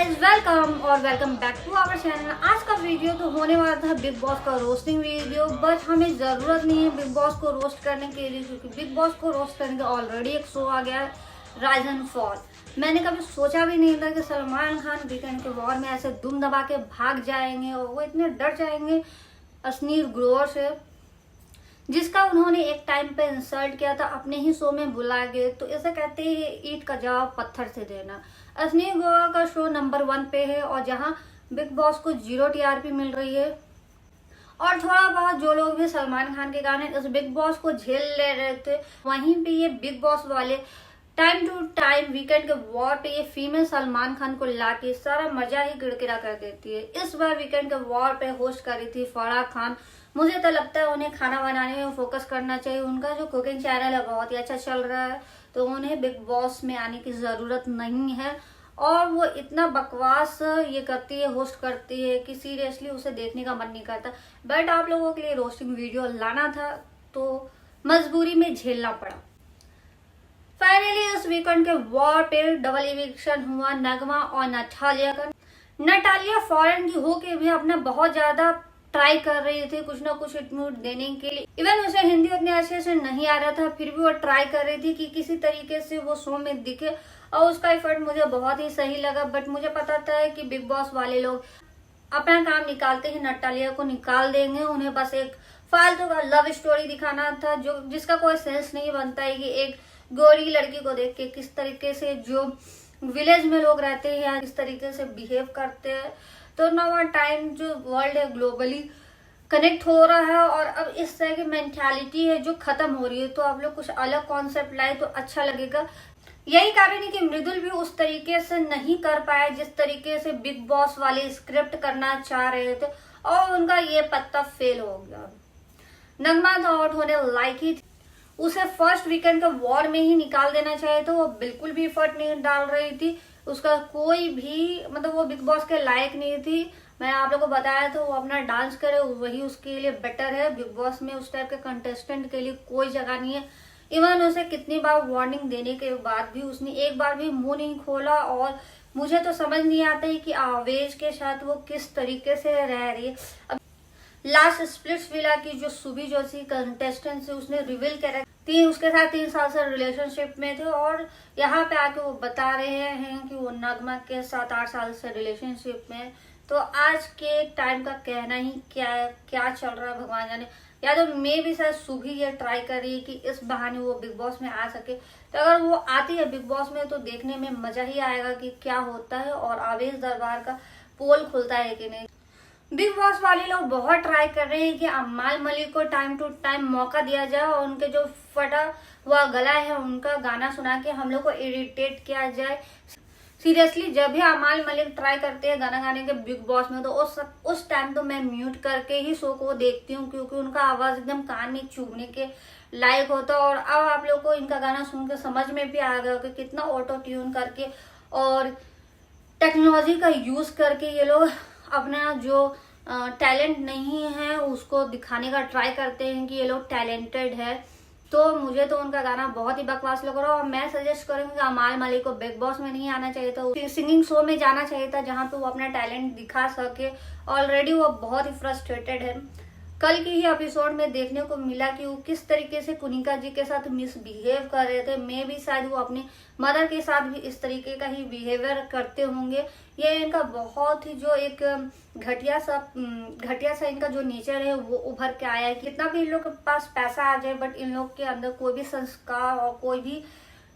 Guys welcome और welcome back to our channel. आज का वीडियो तो होने वाला था बिग बॉस का रोस्टिंग वीडियो, बट हमें ज़रूरत नहीं है बिग बॉस को रोस्ट करने के लिए, क्योंकि बिग बॉस को रोस्ट करने का ऑलरेडी एक शो आ गया है, राइज एंड फॉल। मैंने कभी सोचा भी नहीं था कि सलमान खान वीकेंड के वॉर में ऐसे दुम दबा के भाग जाएंगे और वो इतने डर जाएंगे असनीर ग्रोवर से, जिसका उन्होंने एक टाइम पे इंसल्ट किया था अपने ही शो में बुला के। तो इसे कहते हैं ईंट का जवाब पत्थर से देना। असनीर गोवा का शो नंबर 1 पे है और जहां बिग बॉस को 0 टीआरपी मिल रही है, और थोड़ा बहुत जो लोग भी सलमान खान के गाने इस बिग बॉस को झेल ले रहे थे, वहीं पे ये बिग बॉस वाले टाइम टू टाइम वीकेंड के वॉर पे ये फीमेल सलमान खान को लाके सारा मजा ही किरकिरा कर देती है। इस बार वीकेंड के वॉर पे होस्ट करी थी फराह खान। मुझे तो लगता है उन्हें खाना बनाने में फोकस करना चाहिए। उनका जो कुकिंग चैनल है बहुत ही अच्छा चल रहा है, तो उन्हें बिग बॉस में आने की जरूरत नहीं है। और वो इतना बकवास ये करती है, होस्ट करती है कि सीरियसली उसे देखने का मन नहीं करता। बट आप लोगों के लिए रोस्टिंग वीडियो लाना था तो मजबूरी में झेलना पड़ा। फाइनली इस वीकेंड के वॉर पे डबल इविक्शन हुआ नगमा और नटालिया का। नटालिया फॉरेन की होके भी अपना बहुत ज्यादा ट्राई कर रही थी कुछ ना कुछ इनपुट देने के लिए। इवन उसे हिंदी उतने अच्छे से नहीं आ रहा था, फिर भी वो ट्राई कर रही थी कि किसी तरीके से वो शो में दिखे, और उसका एफर्ट मुझे बहुत ही सही लगा। बट मुझे पता था कि बिग बॉस वाले लोग अपना काम निकालते ही नटालिया को निकाल देंगे। उन्हें बस एक फालतू का लव स्टोरी दिखाना था जो जिसका कोई सेंस नहीं बनता है कि एक गोरी लड़की को देख के किस तरीके से जो विलेज में लोग रहते हैं या किस तरीके से बिहेव करते हैं। तो नवा टाइम जो वर्ल्ड है ग्लोबली कनेक्ट हो रहा है, और अब इस तरह की मेंटालिटी है जो खत्म हो रही है। तो आप लोग कुछ अलग कॉन्सेप्ट लाए तो अच्छा लगेगा। यही कारण है कि मृदुल भी उस तरीके से नहीं कर पाया जिस तरीके से बिग बॉस वाले स्क्रिप्ट करना चाह रहे थे, और उनका ये पत्ता फेल हो गया। नगमा तो आउट होने लायक ही थी, उसे फर्स्ट वीकेंड के वॉर में ही निकाल देना चाहिए। तो वो बिल्कुल भी एफर्ट नहीं डाल रही थी, उसका कोई भी मतलब वो बिग बॉस के लायक नहीं थी। मैं आप लोगों को बताया था वो अपना डांस करे वही उसके लिए बेटर है। बिग बॉस में उस टाइप के कंटेस्टेंट के लिए कोई जगह नहीं है। इवन उसे कितनी बार वार्निंग देने के बाद भी उसने एक बार भी मुंह नहीं खोला, और मुझे तो समझ नहीं आता है कि आवेश के साथ वो किस तरीके से रह रही है। लास्ट स्प्लिट्स विला की जो सुबी जोशी कंटेस्टेंट से उसने रिवील कर उसके साथ 3 साल से रिलेशनशिप में थे, और यहाँ पे आके वो बता रहे हैं कि वो नगमा के साथ 8 साल से रिलेशनशिप में। तो आज के टाइम का कहना ही क्या चल रहा है भगवान जाने। या तो मैं भी शायद सुबह ये ट्राई कर रही है कि इस बहाने वो बिग बॉस में आ सके। तो अगर वो आती है बिग बॉस में तो देखने में मजा ही आएगा कि क्या होता है और आवेश दरबार का पोल खुलता है कि नहीं। बिग बॉस वाले लोग बहुत ट्राई कर रहे हैं कि अमाल मलिक को टाइम टू टाइम मौका दिया जाए और उनके जो फटा हुआ गला है उनका गाना सुना के हम लोग को इरिटेट किया जाए। सीरियसली जब भी अमाल मलिक ट्राई करते हैं गाना गाने के बिग बॉस में, तो उस टाइम तो मैं म्यूट करके ही शो को देखती हूँ, क्योंकि उनका आवाज एकदम कान में चुभने के लायक होता है। और अब आप लोग को इनका गाना सुन के समझ में भी आ गया कि कितना ऑटो ट्यून करके और टेक्नोलॉजी का यूज करके ये लोग अपना जो टैलेंट नहीं है उसको दिखाने का ट्राई करते हैं कि ये लोग टैलेंटेड है। तो मुझे तो उनका गाना बहुत ही बकवास लग रहा है, और मैं सजेस्ट करूंगी कि अमाल मलिक को बिग बॉस में नहीं आना चाहिए था, सिंगिंग शो में जाना चाहिए था जहां पे वो अपना टैलेंट दिखा सके। ऑलरेडी वो बहुत ही फ्रस्ट्रेटेड है। कल की ही एपिसोड में देखने को मिला कि वो किस तरीके से कुनिका जी के साथ मिसबिहेव कर रहे थे। मैं भी शायद वो अपने मदर के साथ भी इस तरीके का ही बिहेवियर करते होंगे। ये इनका बहुत ही जो एक घटिया सा इनका जो नेचर है वो उभर के आया है। कितना भी इन लोग के पास पैसा आ जाए, बट इन लोग के अंदर कोई भी संस्कार और कोई भी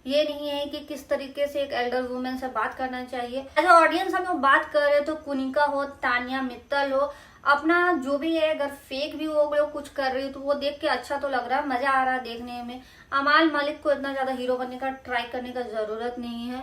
ये नहीं है कि किस तरीके से एक एल्डर वुमेन से बात करना चाहिए। एज ऑडियंस हम लोग बात कर रहे तो कुनिका हो, तानिया मित्तल हो, अपना जो भी है अगर फेक भी वो लोग कुछ कर रही है तो वो देख के अच्छा तो लग रहा है, मजा आ रहा है देखने में। अमाल मलिक को इतना ज्यादा हीरो बनने का ट्राई करने का जरूरत नहीं है।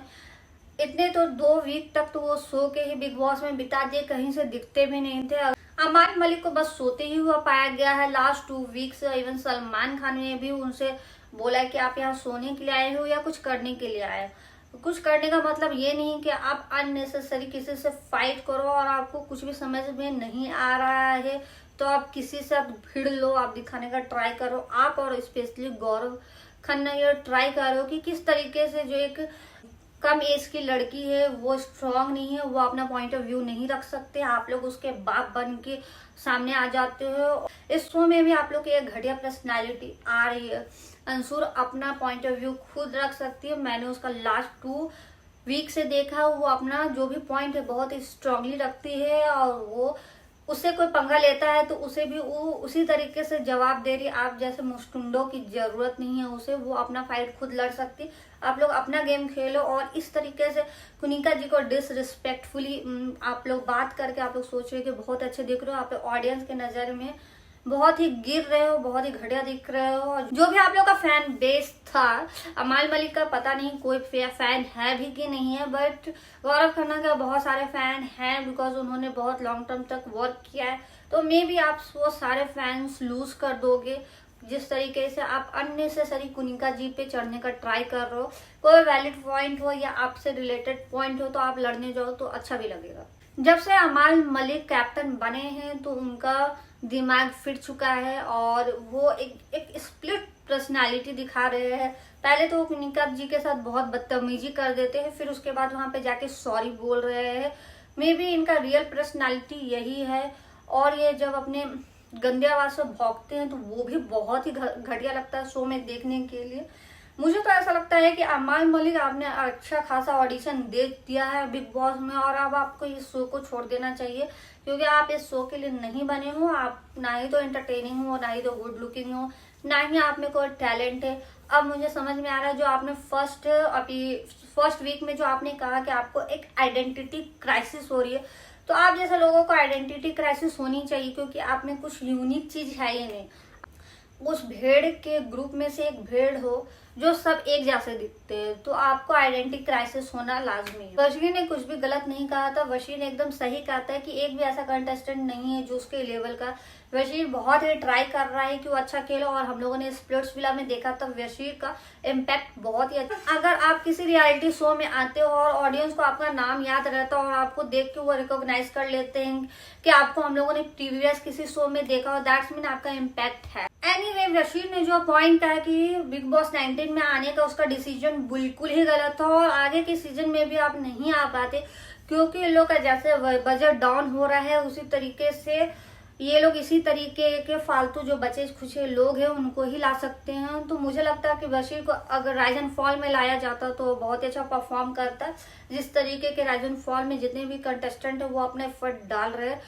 इतने तो 2 वीक तक तो वो सो के ही बिग बॉस में बिता दिए, कहीं से दिखते भी नहीं थे। अमाल मलिक को बस सोते ही हुआ पाया गया है last 2 weeks. Even Salman Khan ने भी उनसे बोला है कि आप यहाँ सोने के लिए आए हो या कुछ करने के लिए आए हो। कुछ करने का मतलब ये नहीं कि आप अननेसेसरी किसी से फाइट करो और आपको कुछ भी समझ में नहीं आ रहा है तो आप किसी से आप भिड़ लो, आप दिखाने का ट्राई करो। आप और स्पेशली गौरव खन्ना ये ट्राई करो कि किस तरीके से जो एक कम एज की लड़की है, वो स्ट्रांग नहीं है, वो अपना पॉइंट ऑफ व्यू नहीं रख सकते, आप लोग उसके बाप बन के सामने आ जाते हो। इस शो में भी आप लोग की एक घटिया पर्सनालिटी आ रही है। अंशुर अपना पॉइंट ऑफ व्यू खुद रख सकती है। मैंने उसका लास्ट 2 वीक से देखा, वो अपना जो भी पॉइंट है बहुत ही स्ट्रांगली रखती है और वो उससे कोई पंगा लेता है तो उसे भी वो उसी तरीके से जवाब दे रही। आप जैसे मुस्टुंडों की जरूरत नहीं है उसे, वो अपना फाइट खुद लड़ सकती। आप लोग अपना गेम खेलो और इस तरीके से कुनिका जी को डिसरिस्पेक्टफुली आप लोग बात करके आप लोग सोच रहे हो कि बहुत अच्छे दिख रहे हो, आप लोग ऑडियंस के नजर में बहुत ही गिर रहे हो, बहुत ही घटिया दिख रहे हो। जो भी आप लोग का फैन बेस था, अमाल मलिक का पता नहीं कोई फैन है भी कि नहीं है, बट गौरव खन्ना का बहुत सारे फैन हैं बिकॉज उन्होंने बहुत लॉन्ग टर्म तक वर्क किया है। तो मे भी आप वो सारे फैंस लूज कर दोगे जिस तरीके से आप अननेसेसरी कुनिका जी पे चढ़ने का ट्राई कर रहे हो। कोई वैलिड पॉइंट हो या आपसे रिलेटेड पॉइंट हो तो आप लड़ने जाओ तो अच्छा भी लगेगा। जब से अमाल मलिक कैप्टन बने हैं तो उनका दिमाग फिट चुका है और वो एक स्प्लिट पर्सनालिटी दिखा रहे हैं। पहले तो वो कुनिका जी के साथ बहुत बदतमीजी कर देते हैं, फिर उसके बाद वहां पे जाके सॉरी बोल रहे हैं। मे बी इनका रियल पर्सनालिटी यही है। और ये जब अपने गंदे आवाज से भौंकते हैं तो वो भी बहुत ही घटिया लगता है शो में देखने के लिए। मुझे तो ऐसा लगता है कि अमाल मलिक आपने अच्छा खासा ऑडिशन दे दिया है बिग बॉस में और अब आपको इस शो को छोड़ देना चाहिए क्योंकि आप इस शो के लिए नहीं बने हो। आप ना ही तो एंटरटेनिंग हो, ना ही तो गुड लुकिंग हो, ना ही आप में कोई टैलेंट है। अब मुझे समझ में आ रहा है जो आपने फर्स्ट वीक में जो आपने कहा कि आपको एक आइडेंटिटी क्राइसिस हो रही है, तो आप जैसे लोगों को आइडेंटिटी क्राइसिस होनी चाहिए क्योंकि आप में कुछ यूनिक चीज है ही नहीं। उस भेड़ के ग्रुप में से एक भेड़ हो जो सब एक जैसे दिखते हैं, तो आपको आइडेंटिटी क्राइसिस होना लाजमी है। वशीर ने कुछ भी गलत नहीं कहा था, वशीर ने एकदम सही कहा था कि एक भी ऐसा कंटेस्टेंट नहीं है जो उसके लेवल का। वशीर बहुत ही ट्राई कर रहा है कि वो अच्छा खेले और हम लोगों ने स्प्लिट्स विला में देखा था वशीर का इम्पैक्ट बहुत ही अच्छा। अगर आप किसी रियलिटी शो में आते हो और ऑडियंस को आपका नाम याद रहता है और आपको देख के वो रिकॉग्नाइज कर लेते हैं कि आपको हम लोगों ने प्रीवियस किसी शो में देखा हो, दैट्स मीन आपका इम्पैक्ट है। एनीवे, रशीद ने जो पॉइंट कहा कि बिग बॉस 19 में आने का उसका डिसीजन बिल्कुल ही गलत था और आगे के सीजन में भी आप नहीं आ पाते क्योंकि इन लोग का जैसे बजट डाउन हो रहा है उसी तरीके से ये लोग इसी तरीके के फालतू जो बचे खुचे लोग हैं उनको ही ला सकते हैं। तो मुझे लगता है कि बशीर को अगर राइज एंड फॉल में लाया जाता तो बहुत अच्छा परफॉर्म करता। जिस तरीके के राइज एंड फॉल में जितने भी कंटेस्टेंट है वो अपने एफर्ट डाल रहे हैं।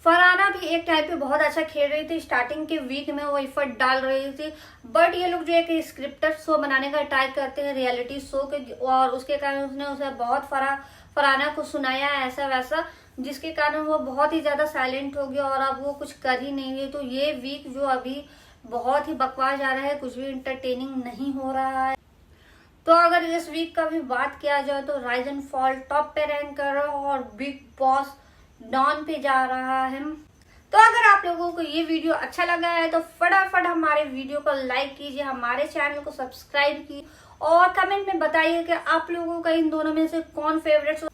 फरहाना भी एक टाइम पे बहुत अच्छा खेल रही थी, स्टार्टिंग के वीक में वो एफर्ट डाल रही थी, बट ये लोग जो एक स्क्रिप्टेड शो बनाने का ट्राई करते हैं रियलिटी शो के और उसके कारण उसने उसे बहुत फरहाना को सुनाया ऐसा वैसा जिसके कारण वो बहुत ही ज्यादा साइलेंट हो गया और अब वो कुछ कर ही नहीं है। तो ये वीक जो अभी बहुत ही बकवास जा रहा है, कुछ भी इंटरटेनिंग नहीं हो रहा है। तो अगर इस वीक का भी बात किया जाए तो राइज एंड फॉल टॉप पे रैंक कर रहा है और बिग बॉस डाउन पे जा रहा है। तो अगर आप लोगों को ये वीडियो अच्छा लगा है तो फटाफट हमारे वीडियो को लाइक कीजिए, हमारे चैनल को सब्सक्राइब कीजिए और कमेंट में बताइए कि आप लोगों का इन दोनों में से कौन फेवरेट।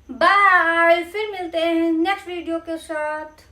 बाय, फिर मिलते हैं नेक्स्ट वीडियो के साथ।